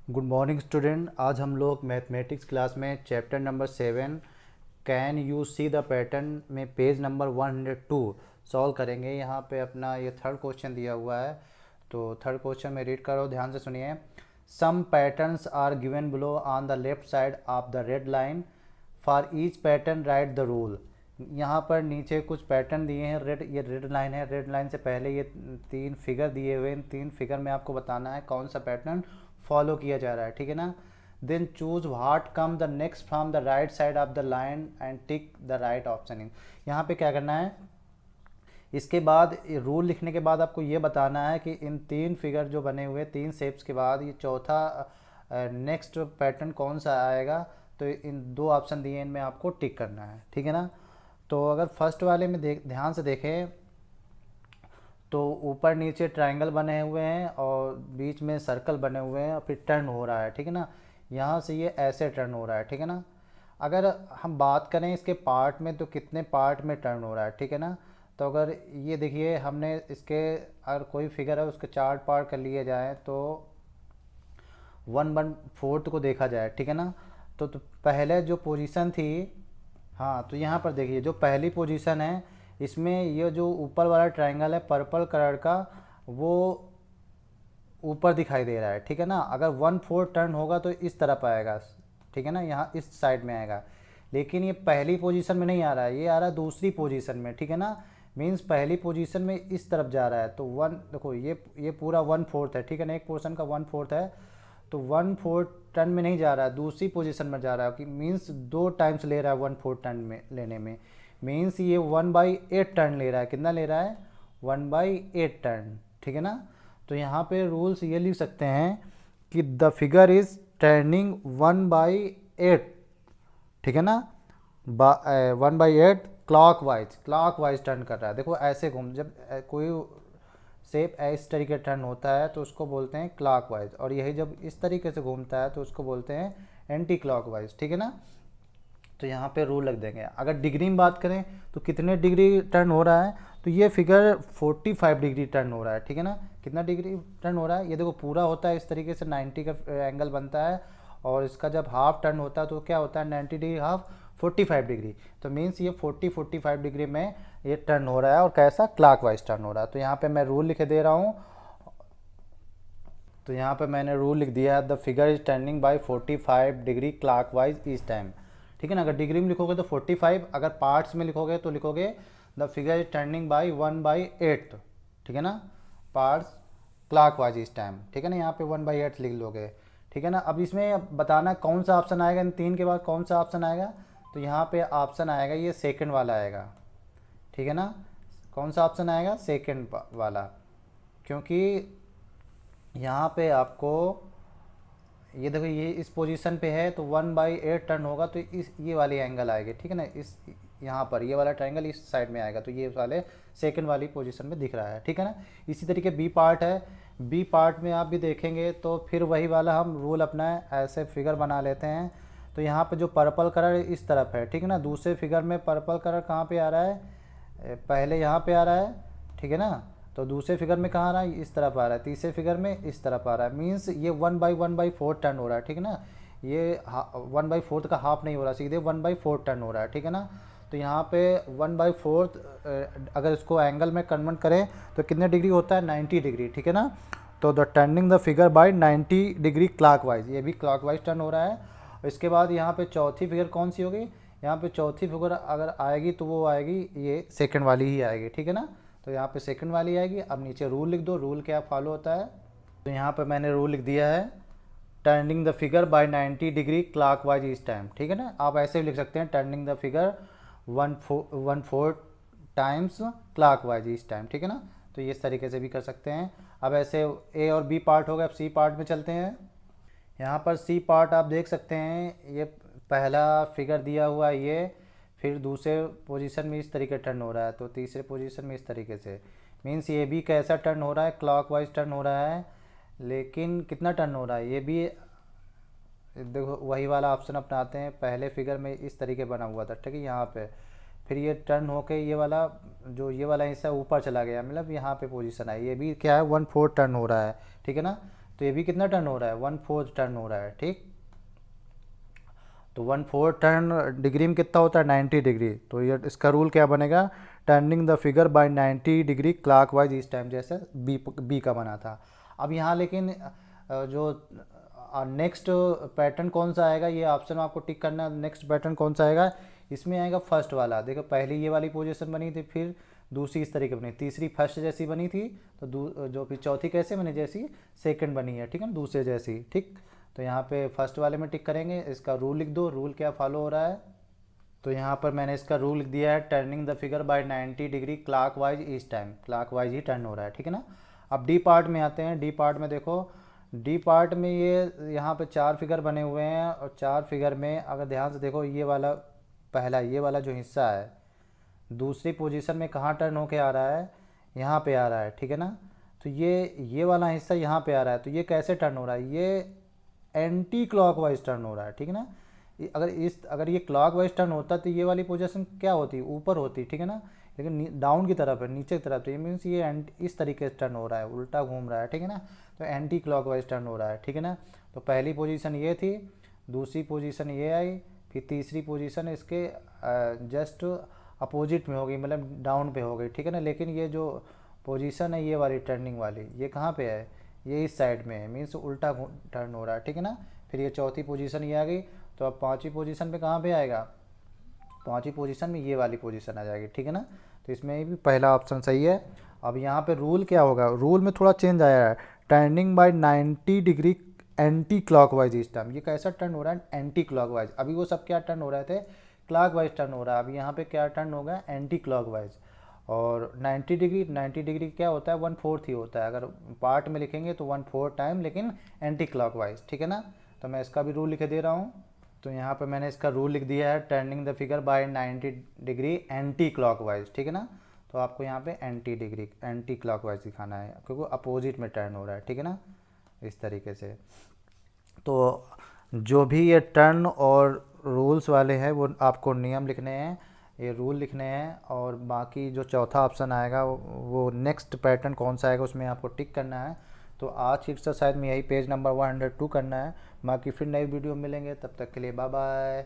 Good morning student. आज हम लोग मैथमेटिक्स क्लास में chapter number 7 can you see the pattern में पेज नंबर 102 सॉल्व करेंगे। यहाँ पे अपना ये थर्ड क्वेश्चन दिया हुआ है, तो थर्ड क्वेश्चन में रीड करो, ध्यान से सुनिए। Some patterns are given below on the left side of the red line. For each pattern write the rule. यहाँ पर नीचे कुछ पैटर्न दिए हैं, ये रेड लाइन है। रेड लाइन से पहले ये तीन फिगर दिए हुए हैं। इन तीन फिगर में आपको बताना है कौन सा पैटर्न फॉलो किया जा रहा है, ठीक है ना। Then choose what come the next from the right side of the line and tick the right option in. यहाँ पे क्या करना है, इसके बाद रूल लिखने के बाद आपको ये बताना है कि इन तीन फिगर जो बने हुए तीन शेप्स के बाद ये चौथा नेक्स्ट पैटर्न कौन सा आएगा। तो इन दो ऑप्शन दिए, इनमें आपको टिक करना है, ठीक है ना। तो अगर फर्स्ट वाले में ध्यान से देखें तो ऊपर नीचे ट्रायंगल बने हुए हैं और बीच में सर्कल बने हुए हैं और फिर टर्न हो रहा है, ठीक है ना। यहाँ से ये ऐसे टर्न हो रहा है, ठीक है ना। अगर हम बात करें इसके पार्ट में तो कितने पार्ट में टर्न हो रहा है, ठीक है ना। तो अगर ये देखिए, हमने इसके अगर कोई फिगर है उसके चार पार्ट कर लिए जाए तो 1/4 को देखा जाए, ठीक है ना। तो पहले जो पोजीशन थी, हाँ, तो यहाँ पर देखिए जो पहली पोजीशन है इसमें ये जो ऊपर वाला ट्रायंगल है पर्पल कलर का वो ऊपर दिखाई दे रहा है, ठीक है ना। अगर 1/4 टर्न होगा तो इस तरफ आएगा, ठीक है ना, यहाँ इस साइड में आएगा। लेकिन ये पहली पोजीशन में नहीं आ रहा है, ये आ रहा है दूसरी पोजीशन में, ठीक है ना। मीन्स पहली पोजीशन में इस तरफ जा रहा है। तो देखो ये पूरा 1/4 है, ठीक है ना, एक पोर्शन का 1/4 है। तो 1/4 टर्न में नहीं जा रहा है, दूसरी पोजीशन में जा रहा है कि मीन्स 2 टाइम्स ले रहा है 1/4 टर्न में लेने में। मीन्स ये 1/8 टर्न ले रहा है। कितना ले रहा है? 1/8 टर्न, ठीक है ना। तो यहाँ पे रूल्स ये लिख सकते हैं कि द फिगर इज टर्निंग 1/8, ठीक है ना। 1/8 क्लॉक वाइज टर्न कर रहा है। देखो ऐसे घूम, जब कोई शेप इस तरीके टर्न होता है तो उसको बोलते हैं क्लॉकवाइज, और यही जब इस तरीके से घूमता है तो उसको बोलते हैं एंटी क्लॉकवाइज, ठीक है ना। तो यहाँ पे रूल लग देंगे। अगर डिग्री में बात करें तो कितने डिग्री टर्न हो रहा है, तो ये फिगर 45 डिग्री टर्न हो रहा है, ठीक है ना। कितना डिग्री टर्न हो रहा है, ये देखो पूरा होता है इस तरीके से 90 का एंगल बनता है, और इसका जब हाफ टर्न होता है तो क्या होता है 90 डिग्री हाफ 45 डिग्री। तो मीन्स ये 45 डिग्री में ये टर्न हो रहा है, और कैसा क्लॉकवाइज टर्न हो रहा है। तो यहाँ पे मैं रूल लिख दे रहा हूँ। तो यहाँ पे मैंने रूल लिख दिया है, the figure is turning by 45 degree clockwise each time, ठीक है ना। अगर डिग्री में लिखोगे तो 45, अगर पार्ट्स में लिखोगे तो लिखोगे the figure is turning by 1/8, ठीक है ना, पार्ट्स क्लॉकवाइज ईच टाइम, ठीक है ना। यहाँ पे 1/8 लिख लोगे, ठीक है ना। अब इसमें बताना कौन सा ऑप्शन आएगा, इन तीन के बाद कौन सा ऑप्शन आएगा। तो यहाँ पे ऑप्शन आएगा ये सेकंड वाला आएगा, ठीक है ना। कौन सा ऑप्शन आएगा? सेकंड वाला, क्योंकि यहाँ पे आपको ये देखो ये इस पोजीशन पे है तो 1/8 टर्न होगा तो इस ये वाली एंगल आएगी, ठीक है ना। इस यहाँ पर ये वाला ट्रायंगल इस साइड में आएगा, तो ये वाले सेकंड वाली पोजीशन में दिख रहा है, ठीक है ना। इसी तरीके बी पार्ट है, बी पार्ट में आप भी देखेंगे तो फिर वही वाला हम रूल अपना ऐसे फिगर बना लेते हैं। तो यहाँ पे जो पर्पल कलर इस तरफ है, ठीक है ना। दूसरे फिगर में पर्पल कलर कहाँ पे आ रहा है? पहले यहाँ पे आ रहा है, ठीक है ना। तो दूसरे फिगर में कहाँ आ रहा है? इस तरफ आ रहा है। तीसरे फिगर में इस तरफ आ रहा है। मीन्स ये 1/4 टर्न हो रहा है, ठीक है ना। ये 1/4 का हाफ नहीं हो रहा, सीधे 1/4 टर्न हो रहा है, ठीक है ना। तो यहाँ पे 1/4 अगर इसको एंगल में कन्वर्ट करें तो कितने डिग्री होता है? 90 डिग्री, ठीक है ना। तो the turning the figure by 90 degree clockwise, ये भी क्लॉकवाइज टर्न हो रहा है। इसके बाद यहाँ पे चौथी फिगर कौन सी होगी? यहाँ पे चौथी फिगर अगर आएगी तो वो आएगी ये सेकंड वाली ही आएगी, ठीक है ना। तो यहाँ पे सेकंड वाली आएगी। अब नीचे रूल लिख दो, रूल क्या फॉलो होता है। तो यहाँ पे मैंने रूल लिख दिया है turning the figure by 90 degree clockwise each time, ठीक है ना। आप ऐसे भी लिख सकते हैं turning the figure 1/4 times clockwise each time, ठीक है ना। तो ये इस तरीके से भी कर सकते हैं। अब ऐसे ए और बी पार्ट हो गया, अब सी पार्ट में चलते हैं। यहाँ पर सी पार्ट आप देख सकते हैं, ये पहला फिगर दिया हुआ है ये, फिर दूसरे पोजीशन में इस तरीके टर्न हो रहा है, तो तीसरे पोजीशन में इस तरीके से। मीन्स ये भी कैसा टर्न हो रहा है? क्लॉकवाइज टर्न हो रहा है। लेकिन कितना टर्न हो रहा है? ये भी देखो वही वाला ऑप्शन अपनाते हैं, पहले फिगर में इस तरीके बना हुआ था, ठीक है, यहाँ पे फिर ये टर्न होके ये वाला जो ये वाला हिस्सा ऊपर चला गया, मतलब यहाँ पे पोजीशन है, ये भी क्या है 1/4 टर्न हो रहा है, ठीक है ना। तो ये भी कितना टर्न हो रहा है, 1/4 टर्न हो रहा है, ठीक। तो 1/4 टर्न डिग्री में कितना होता है, 90 डिग्री। तो ये इसका रूल क्या बनेगा, turning the figure by 90 degree clockwise इस टाइम, जैसे बी का बना था। अब यहाँ लेकिन जो नेक्स्ट पैटर्न कौन सा आएगा, ये ऑप्शन आपको टिक करना है। नेक्स्ट पैटर्न कौन सा आएगा, इसमें आएगा फर्स्ट वाला। देखो पहली ये वाली पोजीशन बनी थी, फिर दूसरी इस तरीके बनी, तीसरी फर्स्ट जैसी बनी थी, तो जो फिर चौथी कैसे बनी, जैसी सेकंड बनी है, ठीक है ना, दूसरे जैसी, ठीक। तो यहाँ पे फर्स्ट वाले में टिक करेंगे। इसका रूल लिख दो, रूल क्या फॉलो हो रहा है। तो यहाँ पर मैंने इसका रूल लिख दिया है, turning the figure by 90 degree clockwise इस टाइम, क्लॉकवाइज ही टर्न हो रहा है, ठीक है ना। अब डी पार्ट में आते हैं। डी पार्ट में देखो, डी पार्ट में ये यहाँ पे 4 फिगर बने हुए हैं, और 4 फिगर में अगर ध्यान से देखो, ये वाला पहला, ये वाला जो हिस्सा है दूसरी पोजीशन में कहाँ टर्न होके आ रहा है, यहाँ पे आ रहा है, ठीक है ना। तो ये वाला हिस्सा यहाँ पे आ रहा है, तो ये कैसे टर्न हो रहा है, ये एंटी क्लॉकवाइज टर्न हो रहा है, ठीक है ना। अगर ये क्लॉकवाइज टर्न होता तो ये वाली पोजीशन क्या होती, ऊपर होती, ठीक है ना। लेकिन डाउन की तरफ है, नीचे की तरफ, तो ये मीन्स ये इस तरीके से टर्न हो रहा है, उल्टा घूम रहा है, ठीक है ना। तो एंटी क्लॉकवाइज टर्न हो रहा है, ठीक है ना। तो पहली पोजीशन ये थी, दूसरी पोजीशन ये आई, फिर तीसरी पोजीशन इसके जस्ट अपोजिट में हो गई, मतलब डाउन पे हो गई, ठीक है ना। लेकिन ये जो पोजीशन है ये वाली टर्निंग वाली, ये कहाँ पे है, ये इस साइड में है, मीन्स उल्टा टर्न हो रहा है, ठीक है ना। फिर ये चौथी पोजीशन ये आ गई। तो अब पांचवी पोजीशन पे कहाँ पे आएगा, पांचवी पोजीशन में ये वाली पोजीशन आ जाएगी, ठीक है ना। तो इसमें भी पहला ऑप्शन सही है। अब यहाँ पे रूल क्या होगा, रूल में थोड़ा चेंज आया है, turning by 90 degree anti clockwise इस टाइम। ये कैसा टर्न हो रहा है, एंटी क्लॉकवाइज। अभी वो सब क्या टर्न हो रहे थे, क्लॉकवाइज टर्न हो रहा है। अभी यहाँ पे क्या टर्न होगा, एंटी क्लॉकवाइज। और 90 डिग्री क्या होता है, 1/4 ही होता है। अगर पार्ट में लिखेंगे तो 1/4 टाइम, लेकिन एंटी क्लॉकवाइज, ठीक है ना। तो मैं इसका भी रूल लिख दे रहा हूँ। तो यहाँ पर मैंने इसका रूल लिख दिया है, turning the figure by 90 degree anti clockwise, ठीक है ना। तो आपको यहाँ पे एंटी क्लॉकवाइज दिखाना है, क्योंकि अपोजिट में टर्न हो रहा है, ठीक है ना, इस तरीके से। तो जो भी ये टर्न और रूल्स वाले हैं वो आपको नियम लिखने हैं, ये रूल लिखने हैं। और बाकी जो चौथा ऑप्शन आएगा वो नेक्स्ट पैटर्न कौन सा आएगा उसमें आपको टिक करना है। तो आज की एक्सरसाइज में यही पेज नंबर 102 करना है। बाकी फिर नई वीडियो मिलेंगे, तब तक के लिए बाय बाय।